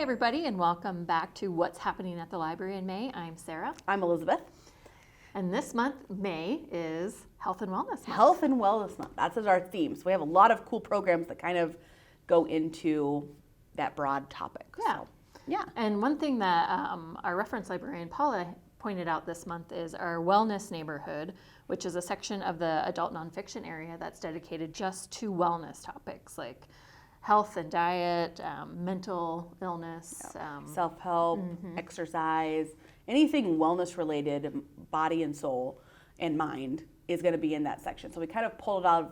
everybody, and welcome back to What's Happening at the Library in May. I'm Sarah. I'm Elizabeth. And this month, May, is Health and Wellness Month. Health and Wellness Month. That's our theme. So we have a lot of cool programs that kind of go into that broad topic. Yeah. So, yeah. And one thing that our reference librarian, Paula, pointed out this month is our Wellness Neighborhood, which is a section of the adult nonfiction area that's dedicated just to wellness topics like health and diet, mental illness. Self-help, exercise, anything wellness related, body and soul and mind is going to be in that section. So we kind of pulled it out of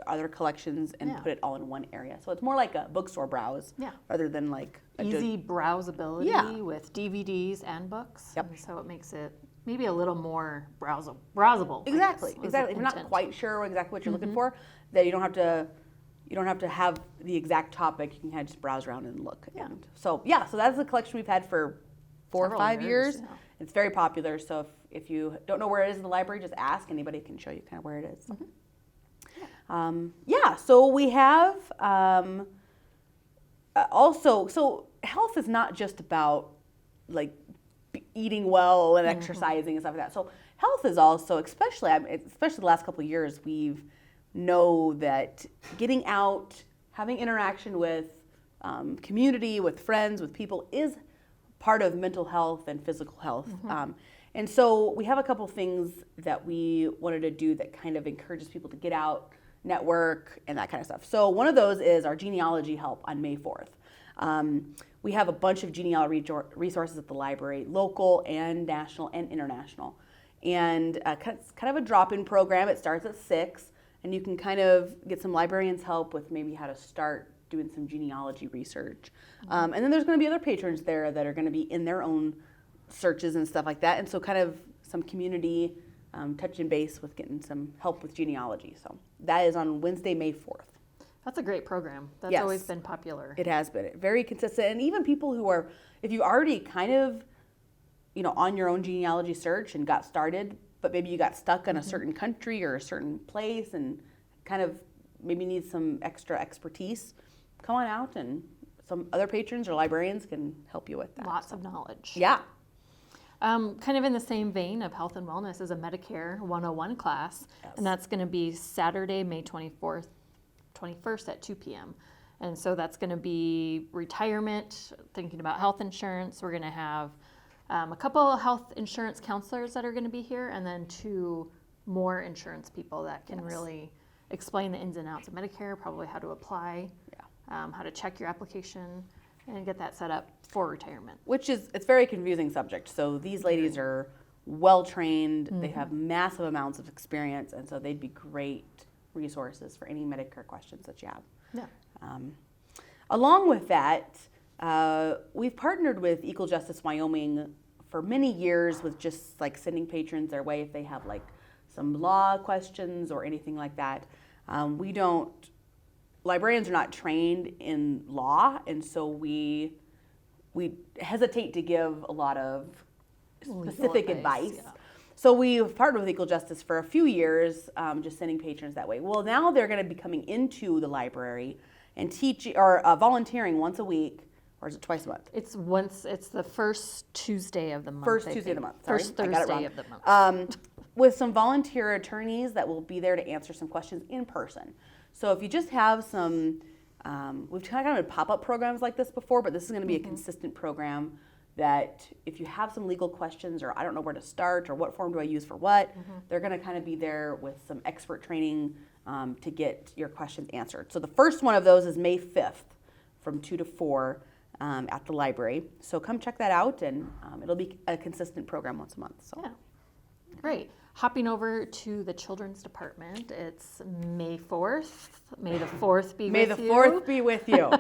other collections and put it all in one area. So it's more like a bookstore browse rather than like easy browsability with DVDs and books. Yep. And so it makes it maybe a little more browsable. Exactly. If you're not quite sure exactly what you're looking for, that you don't have to have the exact topic. You can kind of just browse around and look. Yeah. And so that's the collection we've had for 4 or 5 years. Yeah. It's very popular. So if you don't know where it is in the library, just ask. Anybody can show you kind of where it is. So. So we have so health is not just about like eating well and exercising and stuff like that. So health is also, especially the last couple of years, we've know that getting out, having interaction with community, with friends, with people is part of mental health and physical health. And so we have a couple things that we wanted to do that kind of encourages people to get out, network, and that kind of stuff. So one of those is our Genealogy Help on May 4th. We have a bunch of genealogy resources at the library, local and national and international. And kind of a drop-in program. It starts at 6, and you can kind of get some librarians' help with maybe how to start doing some genealogy research. And then there's going to be other patrons there that are going to be in their own searches and stuff like that. And so kind of some community touch and base with getting some help with genealogy. So that is on Wednesday, May 4th. That's a great program. That's always been popular. It has been very consistent. And even people who are, if you already kind of, on your own genealogy search and got started, but maybe you got stuck in a certain country or a certain place and kind of maybe need some extra expertise, come on out and some other patrons or librarians can help you with that. Lots of knowledge. Yeah. Kind of in the same vein of health and wellness is a Medicare 101 class, and that's going to be Saturday, May 21st at 2 p.m. And so that's going to be retirement, thinking about health insurance. We're going to have a couple of health insurance counselors that are going to be here, and then 2 more insurance people that can really explain the ins and outs of Medicare, probably how to apply, how to check your application, and get that set up for retirement. It's very confusing subject. So these ladies are well trained. They have massive amounts of experience, and so they'd be great resources for any Medicare questions that you have. Yeah. Along with that, we've partnered with Equal Justice Wyoming for many years with just like sending patrons their way if they have like some law questions or anything like that. Librarians are not trained in law, and so we hesitate to give a lot of specific advice. Yeah. So we've partnered with Equal Justice for a few years, just sending patrons that way. Well, now they're going to be coming into the library and teaching or volunteering once a week, or is it twice a month? It's the first Tuesday of the month. First Tuesday of the month. Sorry, First Thursday of the month. With some volunteer attorneys that will be there to answer some questions in person. So if you just have some, we've kind of had pop-up programs like this before, but this is going to be a consistent program that if you have some legal questions or I don't know where to start or what form do I use for what, they're going to kind of be there with some expert training to get your questions answered. So the first one of those is May 5th from 2 to 4 at the library. So come check that out, and it'll be a consistent program once a month. So. Yeah, great. Hopping over to the children's department, it's May 4th. May the 4th be with you. May the 4th be with you.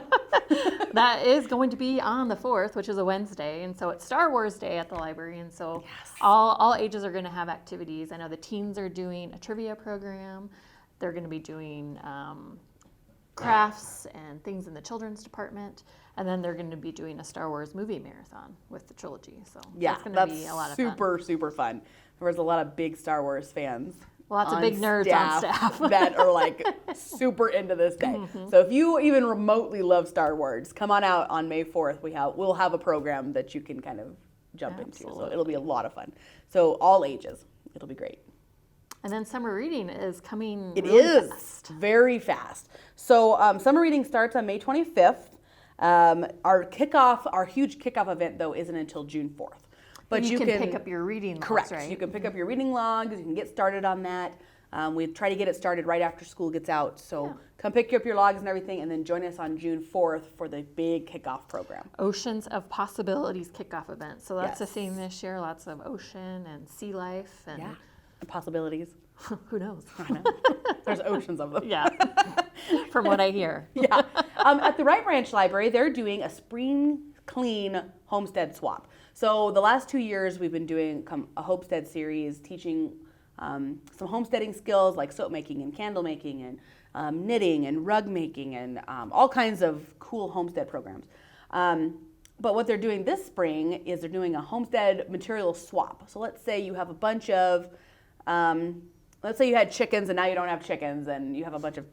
That is going to be on the 4th, which is a Wednesday, and so it's Star Wars Day at the library, and so all ages are going to have activities. I know the teens are doing a trivia program. They're going to be doing crafts and things in the children's department, and then they're going to be doing a Star Wars movie marathon with the trilogy. So that's going to be a lot of fun. Super fun. There was a lot of big Star Wars fans Lots of big nerds on staff. that are like super into this day. So if you even remotely love Star Wars, come on out on May 4th. We'll have a program that you can kind of jump into. So it'll be a lot of fun. So all ages. It'll be great. And then summer reading is coming fast. Very fast. So summer reading starts on May 25th. Our huge kickoff event, though, isn't until June 4th. But you can pick up your reading logs, correct. right? You can pick up your reading logs. You can get started on that. We try to get it started right after school gets out. So come pick up your logs and everything, and then join us on June 4th for the big kickoff program. Oceans of Possibilities kickoff event. So that's the theme this year. Lots of ocean and sea life and possibilities. Who knows? I know. There's oceans of them. Yeah, from what I hear. At the Right Branch Library, they're doing a spring clean homestead swap. So the last 2 years, we've been doing a homestead series, teaching some homesteading skills like soap making and candle making and knitting and rug making and all kinds of cool homestead programs. But what they're doing this spring is they're doing a homestead material swap. So let's say you have a bunch of, let's say you had chickens and now you don't have chickens and you have a bunch of,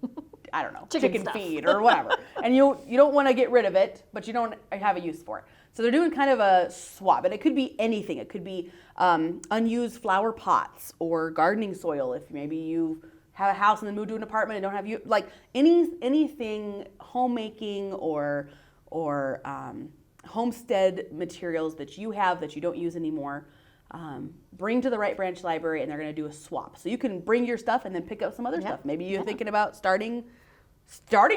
I don't know, chicken feed or whatever. And you don't want to get rid of it, but you don't have a use for it. So they're doing kind of a swap, and it could be anything. It could be unused flower pots or gardening soil if maybe you have a house and then move to an apartment and don't have like anything homemaking or homestead materials that you have that you don't use anymore. Bring to the Right Branch Library, and they're going to do a swap. So you can bring your stuff and then pick up some other stuff. Maybe you're thinking about starting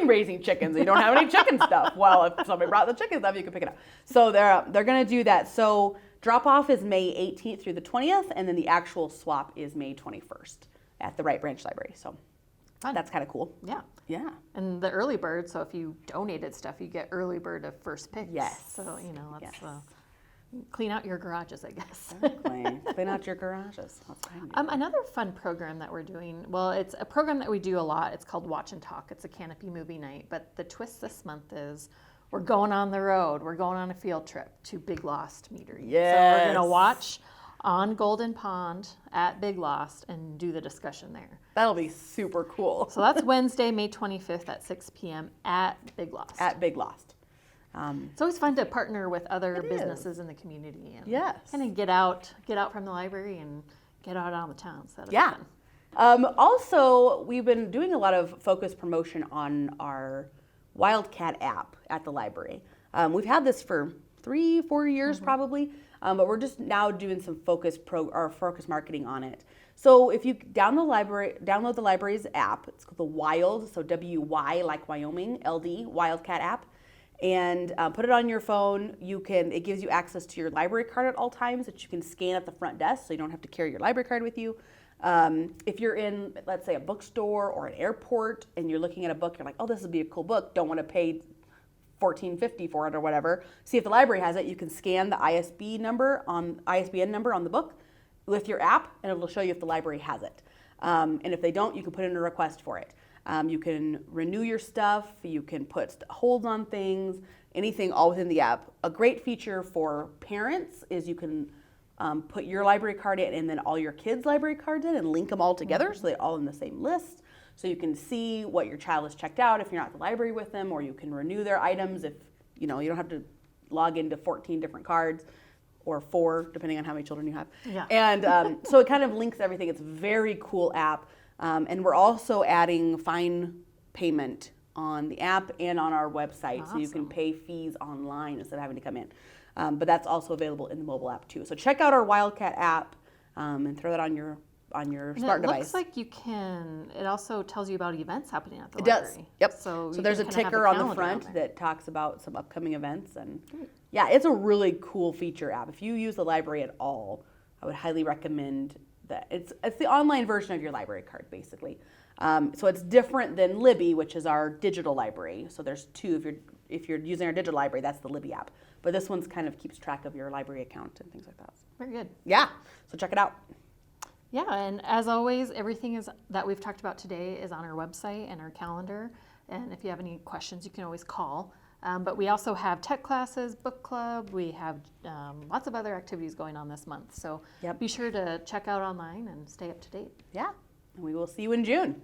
raising chickens and you don't have any chicken stuff. Well, if somebody brought the chicken stuff, you can pick it up. So they're going to do that. So drop off is May 18th through the 20th, and then the actual swap is May 21st at the Right Branch Library. So that's kind of cool. Yeah. And the early bird, so if you donated stuff, you get early bird of first picks. Yes. So, let's clean out your garages, I guess. Exactly. Clean out your garages. Another fun program that we're doing, well, it's a program that we do a lot. It's called Watch and Talk. It's a Canopy movie night. But the twist this month is we're going on the road. We're going on a field trip to Big Lost Meadery. Yes. So we're going to watch on Golden Pond at Big Lost and do the discussion there. That'll be super cool. So that's Wednesday, May 25th at 6 p.m. at Big Lost. At Big Lost. It's always fun to partner with other businesses in the community and kind of get out from the library and get out on the town. So that'll be fun. Also, we've been doing a lot of focused promotion on our Wildcat app at the library. We've had this for 3-4 years probably, but we're just now doing some focused marketing on it. So if you download the library's app, it's called the Wild, so W-Y like Wyoming, L-D, Wildcat app. And put it on your phone. It gives you access to your library card at all times that you can scan at the front desk, so you don't have to carry your library card with you. If you're in, let's say, a bookstore or an airport, and you're looking at a book, you're like, oh, this would be a cool book. Don't want to pay $14.50 for it or whatever. See if the library has it. You can scan the ISBN number on the book with your app, and it'll show you if the library has it. And if they don't, you can put in a request for it. You can renew your stuff, you can put holds on things, anything all within the app. A great feature for parents is you can put your library card in and then all your kids' library cards in and link them all together so they're all in the same list. So you can see what your child has checked out if you're not at the library with them, or you can renew their items if you don't have to log into 14 different cards, or 4, depending on how many children you have. Yeah. And so it kind of links everything. It's a very cool app. And we're also adding fine payment on the app and on our website. Awesome. So you can pay fees online instead of having to come in. But that's also available in the mobile app too. So check out our Wildcat app and throw that on your smart device. It looks like you can, it also tells you about events happening at the library. It does, yep. So there's a ticker on the front that talks about some upcoming events. And it's a really cool feature app. If you use the library at all, I would highly recommend that. It's the online version of your library card, basically. So it's different than Libby, which is our digital library. So there's 2. If you're using our digital library, that's the Libby app. But this one's kind of keeps track of your library account and things like that. Very good. Yeah. So check it out. Yeah, and as always, everything that we've talked about today is on our website and our calendar. And if you have any questions, you can always call. But we also have tech classes, book club. We have lots of other activities going on this month. So be sure to check out online and stay up to date. Yeah. And we will see you in June.